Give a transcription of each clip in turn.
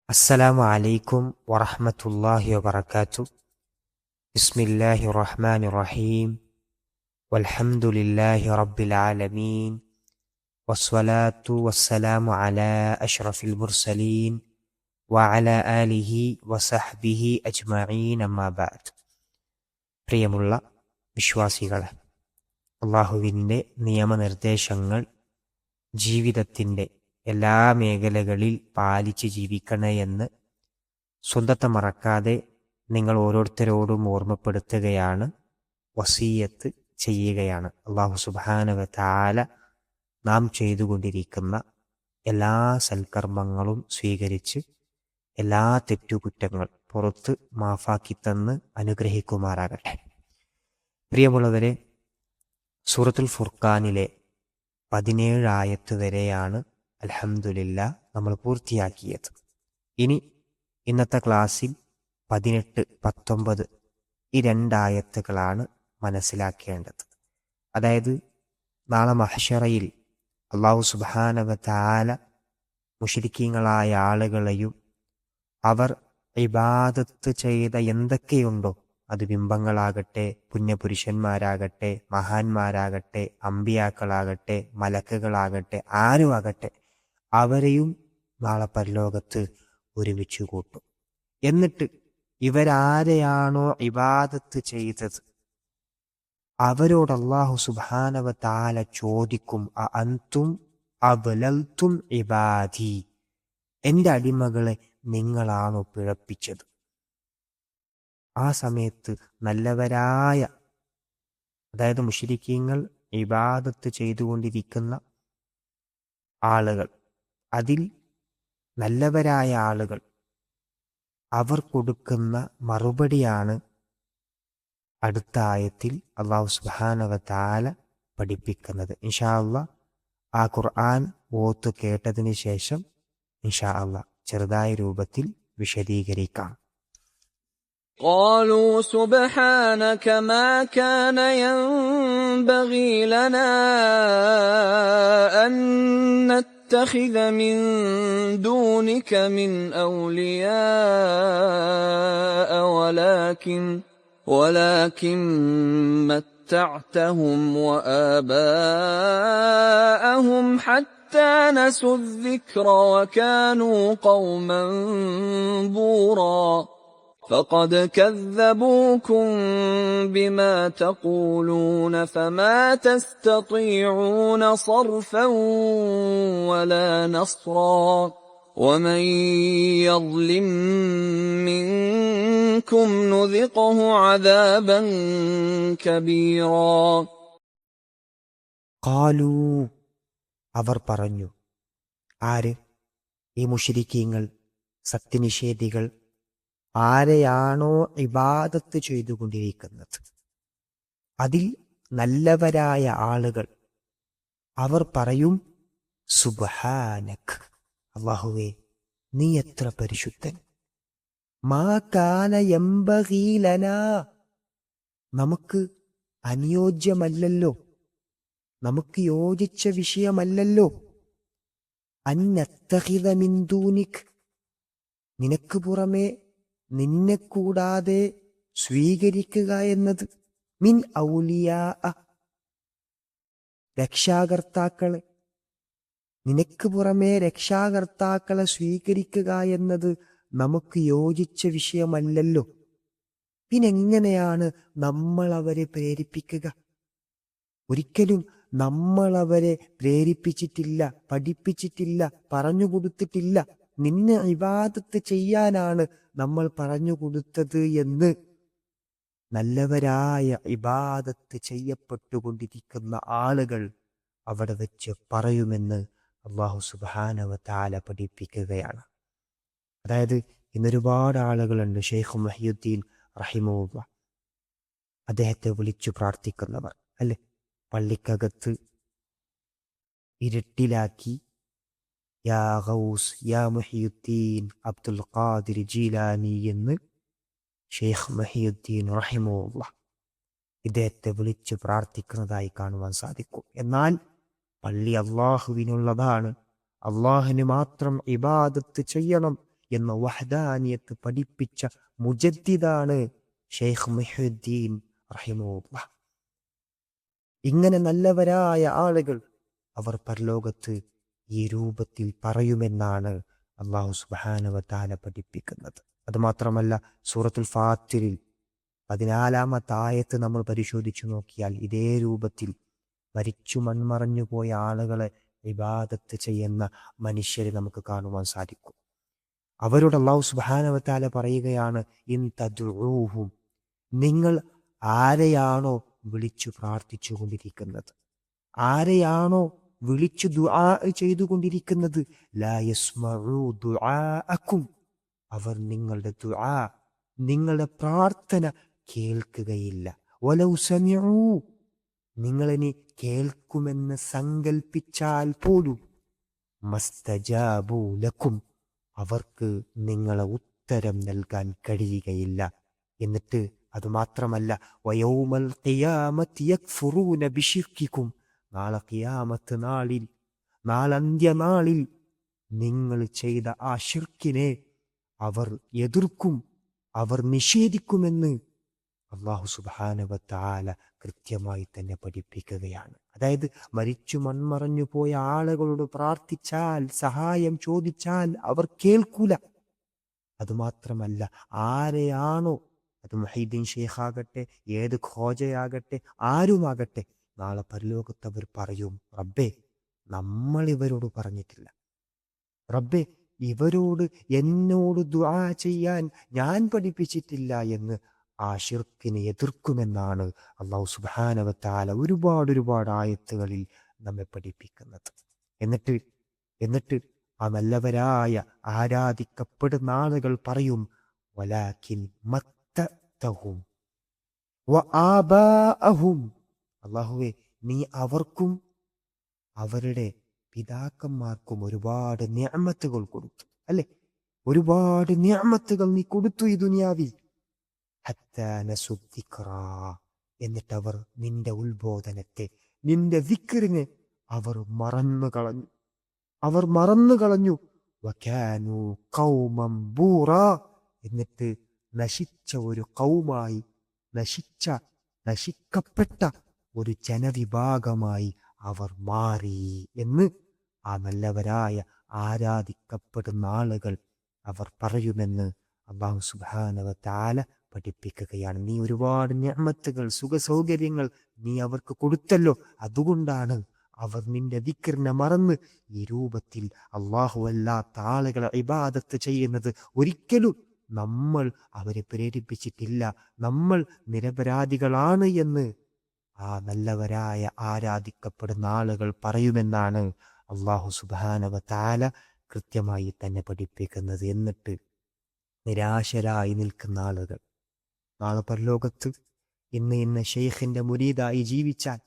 السلام عليكم ورحمة الله وبركاته. بسم الله الرحمن الرحيم. والحمد لله رب العالمين. والصلاة والسلام على أشرف المرسلين وعلى آله وصحبه أجمعين أما بعد. പ്രിയമുള്ള വിശ്വാസികളെ, അള്ളാഹുവിൻ്റെ നിയമനിർദ്ദേശങ്ങൾ ജീവിതത്തിൻ്റെ എല്ലാ മേഖലകളിൽ പാലിച്ച് ജീവിക്കണേ എന്ന് സ്വന്തത്തെ മറക്കാതെ നിങ്ങൾ ഓരോരുത്തരോടും ഓർമ്മപ്പെടുത്തുകയാണ്, വസീയത്ത് ചെയ്യുകയാണ്. അല്ലാഹു സുബ്ഹാനഹു വ തആല നാം ചെയ്തുകൊണ്ടിരിക്കുന്ന എല്ലാ സൽക്കർമ്മങ്ങളും സ്വീകരിച്ച് എല്ലാ തെറ്റുകുറ്റങ്ങൾ പുറത്ത് മാഫാക്കി തന്ന് അനുഗ്രഹിക്കുമാറാകട്ടെ. പ്രിയമുള്ളവരെ, സൂറത്തുൽ ഫുർഖാനിലെ 17 ആയത്ത് വരെയാണ് അൽഹംദുലില്ലാ നമ്മൾ പൂർത്തിയാക്കിയത്. ഇനി ഇന്നത്തെ ക്ലാസ്സിൽ 18, 19 ഈ 2 ആയത്തുകളാണ് മനസ്സിലാക്കേണ്ടത്. അതായത് നാളെ മഹ്ശറയിൽ അല്ലാഹു സുബ്ഹാനഹു വ തആല മുശ്രിക്കീങ്ങളായ ആളുകളെയും അവർ ഇബാദത്ത് ചെയ്ത എന്തൊക്കെയുണ്ടോ, അത് ബിംബങ്ങളാകട്ടെ, പുണ്യപുരുഷന്മാരാകട്ടെ, മഹാന്മാരാകട്ടെ, അമ്പിയാക്കളാകട്ടെ, മലക്കുകളാകട്ടെ, ആരുമാകട്ടെ, അവരെയും നാളെ പരലോകത്ത് ഒരുമിച്ച് കൂട്ടും. എന്നിട്ട് ഇവരാരെയാണോ ഇബാദത്ത് ചെയ്തത് അവരോട് അല്ലാഹു സുബ്ഹാനഹു വ തആല ചോദിക്കും, അഅൻതും അബ്ലൽതും ഇബാദി, എൻ്റെ അടിമകളെ നിങ്ങളാണോ പിഴപ്പിച്ചത്? ആ സമയത്ത് നല്ലവരായ, അതായത് മുശ്രിക്കീങ്ങൾ ഇബാദത്ത് ചെയ്തുകൊണ്ടിരിക്കുന്ന ആളുകൾ, അതിൽ നല്ലവരായ ആളുകൾ അവർ കൊടുക്കുന്ന മറുപടിയാണ് അടുത്ത ആയത്തിൽ അല്ലാഹു സുബ്ഹാനഹു വ തആല പഠിപ്പിക്കുന്നത്. ഇൻഷാ അല്ലാഹ് ആ ഖുർആൻ ഓത്ത് കേട്ടതിന് ശേഷം ഇൻഷാ അല്ലാഹ് ചെറുതായ രൂപത്തിൽ വിശദീകരിക്കാം. قالوا سبحانك ما كان ينبغي لنا أن نتخذ من دونك من أولياء ولكن متعتهم وآباءهم حتى نسوا الذكر وكانوا قوما بورا فقد كذبوكم بما تقولون فما تستطيعون صرفا ولا نصرا ومن يظلم منكم نذقه عذابا كبيرا. ഖാലൂ, അവർ പറഞ്ഞു. ആര്? ഈ മുശ്രിക്കീങ്ങൾ, സത്യനിഷേധികൾ ആരെയാണോ ഇബാദത്ത് ചെയ്തുകൊണ്ടിരിക്കുന്നത് അതിൽ നല്ലവരായ ആളുകൾ അവർ പറയും, സുബ്ഹാനക്, അല്ലാഹുവേ നീ എത്ര പരിശുദ്ധൻ, മാ കാന യംബഗീ ലനാ, നമുക്ക് അനുയോജ്യമല്ലല്ലോ, നമുക്ക് യോജിച്ച വിഷയമല്ലല്ലോ, അൻ നത്തഖിദ മിൻ ദൂനിക്, നിനക്ക് പുറമെ നിന്നെ കൂടാതെ സ്വീകരിക്കുക എന്നത്, മിൻ ഔലിയാ, രക്ഷാകർത്താക്കളെ, നിനക്ക് പുറമെ രക്ഷാകർത്താക്കളെ സ്വീകരിക്കുക എന്നത് നമുക്ക് യോജിച്ച വിഷയമല്ലല്ലോ. പിന്നെങ്ങനെയാണ് നമ്മൾ അവരെ പ്രേരിപ്പിക്കുക? ഒരിക്കലും നമ്മൾ അവരെ പ്രേരിപ്പിച്ചിട്ടില്ല, പഠിപ്പിച്ചിട്ടില്ല, പറഞ്ഞു കൊടുത്തിട്ടില്ല. നിന്നെ ഇബാദത്ത് ചെയ്യാനാണ് നമ്മൾ പറഞ്ഞു കൊടുത്തത് എന്ന് നല്ലവരായ ഇബാദത്ത് ചെയ്യപ്പെട്ടുകൊണ്ടിരിക്കുന്ന ആളുകൾ അവിടെ വെച്ച് പറയുമെന്ന് അല്ലാഹു സുബ്ഹാനഹു വ തആല പഠിപ്പിക്കുകയാണ്. അതായത് ഇന്നൊരുപാട് ആളുകളുണ്ട്, ഷെയ്ഖ് മുഹിയുദ്ദീൻ റഹിമഹുല്ലാഹ്, അദ്ദേഹത്തെ വിളിച്ചു പ്രാർത്ഥിക്കുന്നവർ അല്ലെ, പള്ളിക്കകത്ത് ഇരുട്ടിലാക്കി യാ ഗൗസ് യാ മുഹിയുദ്ദീൻ അബ്ദുൽ ഖാദിർ ജീലാനി എന്ന് ഷെയ്ഖ് മുഹിയുദ്ദീൻ റഹിമഹുല്ലാഹ് ഇദ്ദേഹത്തെ വിളിച്ച് പ്രാർത്ഥിക്കുന്നതായി കാണുവാൻ സാധിക്കും. എന്നാൽ പള്ളി അള്ളാഹുവിനുള്ളതാണ്, അള്ളാഹുവിന് മാത്രം ഇബാദത്ത് ചെയ്യണം എന്ന വഹ്ദാനിയത്ത് പഠിപ്പിച്ച മുജദ്ദിദാണ് ഷെയ്ഖ് മുഹ്യിദ്ദീൻ റഹിമഹുല്ലാഹ്. ഇങ്ങനെ നല്ലവരായ ആളുകൾ അവർ പരലോകത്ത് ഈ രൂപത്തിൽ പറയുമെന്നാണ് അല്ലാഹു സുബ്ഹാനഹു വ തആല പഠിപ്പിക്കുന്നത്. അതുമാത്രമല്ല, സൂറത്തുൽ ഫാത്തിറിൽ 14-ാമത്തെ ആയത്ത് നമ്മൾ പരിശോധിച്ചു നോക്കിയാൽ ഇതേ രൂപത്തിൽ മരിച്ചു മൺമറഞ്ഞു പോയ ആളുകളെ ഇബാദത്ത് ചെയ്യുന്ന മനുഷ്യരെ നമുക്ക് കാണുവാൻ സാധിക്കും. അവരോട് അല്ലാഹു സുബ്ഹാനഹു വ തആല പറയുകയാണ്, ഇൻ തദ്ഉഹും, നിങ്ങൾ ആരെയാണോ വിളിച്ചു പ്രാർത്ഥിച്ചു കൊണ്ടിരിക്കുന്നത്, ആരെയാണോ വിളിച്ചു ദുആ ചെയ്തുകൊണ്ടിരിക്കുന്നത്, ലാ യസ്മഉ ദുആഅക്കും, അവർ നിങ്ങളുടെ ദുആ, നിങ്ങളുടെ പ്രാർത്ഥന കേൾക്കുകയില്ല. വലൗ സമിഉ, നിങ്ങളിനി കേൾക്കുമെന്ന് സങ്കൽപ്പിച്ചാൽ പോലും, മസ്തജാബു ലക്കും, അവർക്ക് നിങ്ങളെ ഉത്തരം നൽകാൻ കഴിയുകയില്ല. എന്നിട്ട് അതുമാത്രമല്ല, വയൗമൽ ഖിയാമത്തി യക്ഫുറൂന ബിശിർക്കിക്കും, നാളെ ഖിയാമത്ത് നാളിൽ, നാളന്ത്യനാളിൽ നിങ്ങൾ ചെയ്ത ആ ശിർക്കിനെ അവർ എതിർക്കും, അവർ നിഷേധിക്കുമെന്ന് അല്ലാഹു സുബ്ഹാനഹു വ തആല കൃത്യമായി തന്നെ പഠിപ്പിക്കുകയാണ്. അതായത് മരിച്ചു മൺമറഞ്ഞു പോയ ആളുകളോട് പ്രാർത്ഥിച്ചാൽ, സഹായം ചോദിച്ചാൽ അവർ കേൾക്കൂല. അതുമാത്രമല്ല, ആരെയാണോ, അത് മുഹീദ്ദീൻ ഷെയ്ഖാകട്ടെ, ഏത് ഖോജയാകട്ടെ, ആരുമാകട്ടെ, നാളെ പരലോകത്ത് അവർ പറയും, റബ്ബേ, നമ്മൾ ഇവരോട് പറഞ്ഞിട്ടില്ല, റബ്ബേ, ഇവരോട് എന്നോട് ദുആ ചെയ്യാൻ ഞാൻ പഠിപ്പിച്ചിട്ടില്ല എന്ന് ആ ശിർക്കിനെ എതിർക്കുമെന്നാണ് അല്ലാഹു സുബ്ഹാനഹു വ തആല ഒരുപാട് ആയത്തുകളിൽ നമ്മെ പഠിപ്പിക്കുന്നത്. എന്നിട്ട് ആ നല്ലവരായ ആരാധിക്കപ്പെടുന്ന ആളുകൾ പറയും, വലാകിൻ മത്തതഹും വആബാഅഹും, അല്ലാഹുവേ, നീ അവർക്കും അവരുടെ പിതാക്കന്മാർക്കും ഒരുപാട് നിഅമത്തുകൾ കൊടുത്തു, അല്ലെ? ഒരുപാട് നിഅമത്തുകൾ നീ കൊടുത്തു ഈ ദുനിയാവിൽ. ഹത്താ നസു ദിക്റാ, എന്നിട്ടവർ നിന്റെ ഉത്ബോധനത്തെ, നിന്റെ ദിക്റിനെ അവർ മറന്നു കളഞ്ഞു. വകാനു ഖൗമൻ ബൂറാ, എന്നിട്ട് നശിച്ച ഒരു ഖൗമായി, നശിക്കപ്പെട്ട ഒരു ജനവിഭാഗമായി അവർ മാറി എന്ന് ആ നല്ലവരായ ആരാധിക്കപ്പെടുന്ന ആളുകൾ അവർ പറയുമെന്ന് അല്ലാഹു സുബ്ഹാനഹു വ തആല പഠിപ്പിക്കുകയാണ്. നീ ഒരുപാട് നിഅമത്തുകൾ, സുഖസൗകര്യങ്ങൾ നീ അവർക്ക് കൊടുത്തല്ലോ, അതുകൊണ്ടാണ് അവർ നിന്റെ ദിക്റിനെ മറന്ന് ഈ രൂപത്തിൽ അല്ലാഹു അല്ലാത്ത ആളുകളെ ഇബാദത്ത് ചെയ്യുന്നത്. ഒരിക്കലും നമ്മൾ അവരെ പ്രേരിപ്പിച്ചിട്ടില്ല, നമ്മൾ നിരപരാധികളാണ് എന്ന് ആ നല്ലവരായ ആരാധിക്കപ്പെടുന്ന ആളുകൾ പറയുമെന്നാണ് അല്ലാഹു സുബ്ഹാനഹു വ തആല കൃത്യമായി തന്നെ പഠിപ്പിക്കുന്നത്. എന്നിട്ട് നിരാശരായി നിൽക്കുന്ന ആളുകൾ നാളെ പരലോകത്ത് ഇന്ന് ഷെയ്ഖിന്റെ മുരീദായി ജീവിച്ചാൽ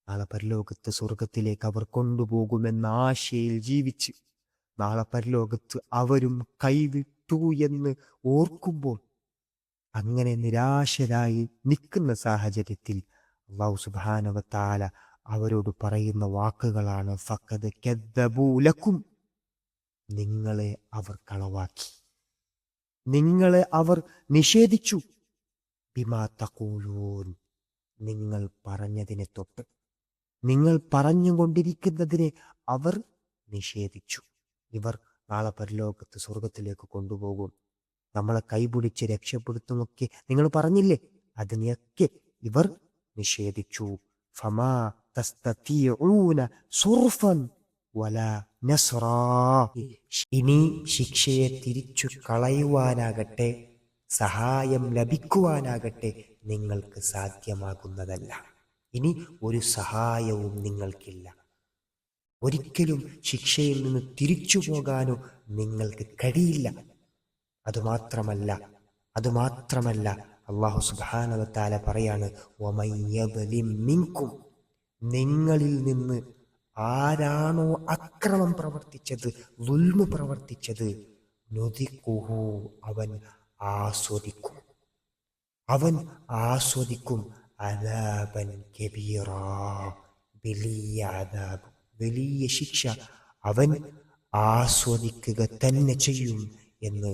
നാളെ പരലോകത്ത് സ്വർഗത്തിലേക്ക് അവർ കൊണ്ടുപോകുമെന്ന ആശയിൽ ജീവിച്ച് നാളെ പരലോകത്ത് അവരും കൈവിട്ടു എന്ന് ഓർക്കുമ്പോൾ, അങ്ങനെ നിരാശരായി നിൽക്കുന്ന സാഹചര്യത്തിൽ അല്ലാഹു സുബ്ഹാനഹു വ തആല അവരോട് പറയുന്ന വാക്കുകളാണ്, ഫഖദ് കദ്ദബൂ ലക്കും, നിങ്ങളെ അവർ കളവാക്കി, നിങ്ങളെ അവർ നിഷേധിച്ചു. ബിമാ തഖൂലൂൻ, നിങ്ങൾ പറഞ്ഞതിനെ തൊട്ട്, നിങ്ങൾ പറഞ്ഞുകൊണ്ടിരിക്കുന്നതിനെ അവർ നിഷേധിച്ചു. ഇവർ നാളെ പരലോകത്ത് സ്വർഗത്തിലേക്ക് കൊണ്ടുപോകും, നമ്മളെ കൈപിടിച്ച് രക്ഷപ്പെടുത്തുമൊക്കെ നിങ്ങൾ പറഞ്ഞില്ലേ, അതിനെയൊക്കെ ഇവർ നിഷേധിച്ചു. ഫമാ തസ്തതിഊന സുർഫൻ വലാ നസ്റാ, ഇനി ശിക്ഷയെ തിരിച്ചു കളയുവാനാകട്ടെ, സഹായം ലഭിക്കുവാനാകട്ടെ നിങ്ങൾക്ക് സാധ്യമാകുന്നതല്ല. ഇനി ഒരു സഹായവും നിങ്ങൾക്കില്ല. ഒരിക്കലും ശിക്ഷയിൽ നിന്ന് തിരിച്ചു പോകാനോ നിങ്ങൾക്ക് കഴിയില്ല. അതുമാത്രമല്ല അല്ലാഹു സുബ്ഹാനഹു വ തആല പറയാണ്, വമൻ യദ്ലിം മിൻകും, നിങ്ങളിൽ നിന്ന് ആരാണോ അക്രമം പ്രവർത്തിച്ചത്, ദുൽമ് പ്രവർത്തിച്ചത്, നുദിഖുഹു, അവൻ ആസ്വദിക്കും അദാബൻ കബീറാ, വലിയ അദാബ്, വലിയ ശിക്ഷ അവൻ ആസ്വദിക്കുക തന്നെ ചെയ്യും എന്ന്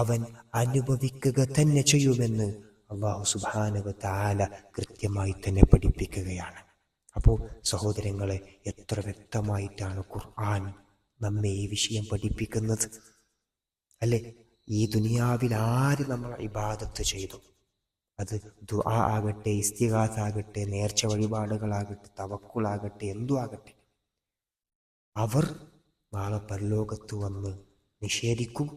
അവൻ അനുഭവിക്കുക തന്നെ ചെയ്യുമെന്ന് അല്ലാഹു സുബ്ഹാനഹു വ തആല കൃത്യമായി തന്നെ പഠിപ്പിക്കുകയാണ്. അപ്പോൾ സഹോദരങ്ങളെ, എത്ര വ്യക്തമായിട്ടാണ് ഖുർആൻ നമ്മെ ഈ വിഷയം പഠിപ്പിക്കുന്നത് അല്ലെ? ഈ ദുനിയാവിൽ ആര് നമ്മൾ ഇബാദത്ത് ചെയ്തു, അത് ദുആ ആകട്ടെ, ഇസ്തിഗാസ ആകട്ടെ, നേർച്ച വഴിപാടുകളാകട്ടെ, തവക്കുലാകട്ടെ, എന്തു ആകട്ടെ, അവർ നാളെ പരലോകത്ത് വന്ന് നിഷേധിക്കും.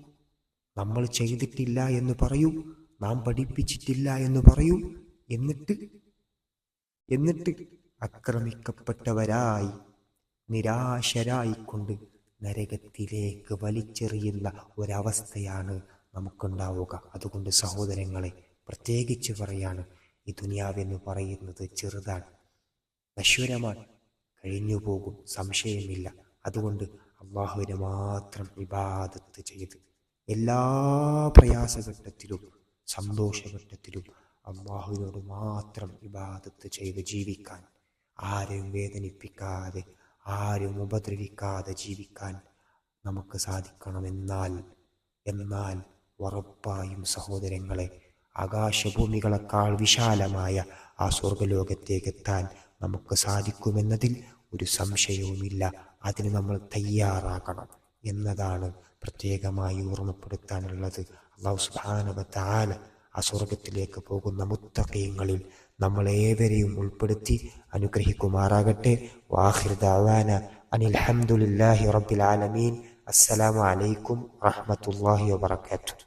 നമ്മൾ ചെയ്തിട്ടില്ല എന്ന് പറയൂ, നാം പഠിപ്പിച്ചിട്ടില്ല എന്ന് പറയൂ. എന്നിട്ട് ആക്രമിക്കപ്പെട്ടവരായി നിരാശരായിക്കൊണ്ട് നരകത്തിലേക്ക് വലിച്ചെറിയുന്ന ഒരവസ്ഥയാണ് നമുക്കുണ്ടാവുക. അതുകൊണ്ട് സഹോദരങ്ങളെ, പ്രത്യേകിച്ച് പറയാണ്, ഈ ദുനിയാവെന്ന് പറയുന്നത് ചെറുതാണ്, നശ്വരമാണ്, കഴിഞ്ഞു പോകും, സംശയമില്ല. അതുകൊണ്ട് അല്ലാഹുവിനെ മാത്രം ഇബാദത്ത് ചെയ്ത് എല്ലാ പ്രയാസഘട്ടത്തിലും സന്തോഷഘട്ടത്തിലും അല്ലാഹുവിനോട് മാത്രം ഇബാദത്ത് ചെയ്ത് ജീവിക്കാൻ, ആരെയും വേദനിപ്പിക്കാതെ ആരും ഉപദ്രവിക്കാതെ ജീവിക്കാൻ നമുക്ക് സാധിക്കണമെന്നാൽ ഉറപ്പായും സഹോദരങ്ങളെ, ആകാശഭൂമികളെക്കാൾ വിശാലമായ ആ സ്വർഗലോകത്തേക്ക് എത്താൻ നമുക്ക് സാധിക്കുമെന്നതിൽ ഒരു സംശയവുമില്ല. അതിന് നമ്മൾ തയ്യാറാകണം എന്നതാണ് പ്രത്യേകമായി ഓർമ്മപ്പെടുത്താനുള്ളത്. അല്ലാഹു സുബ്ഹാനഹു വ തആല ആ സ്വർഗത്തിലേക്ക് പോകുന്ന മുത്തഖീങ്ങളിൽ നമ്മളേവരെയും ഉൾപ്പെടുത്തി അനുഗ്രഹിക്കുമാറാകട്ടെ. വആഖിറു ദഅവാന അനിൽ ഹംദുലില്ലാഹി റബ്ബിൽ ആലമീൻ. അസ്സലാമു അലൈക്കും വറഹ്മത്തുള്ളാഹി വബറകാതുഹു.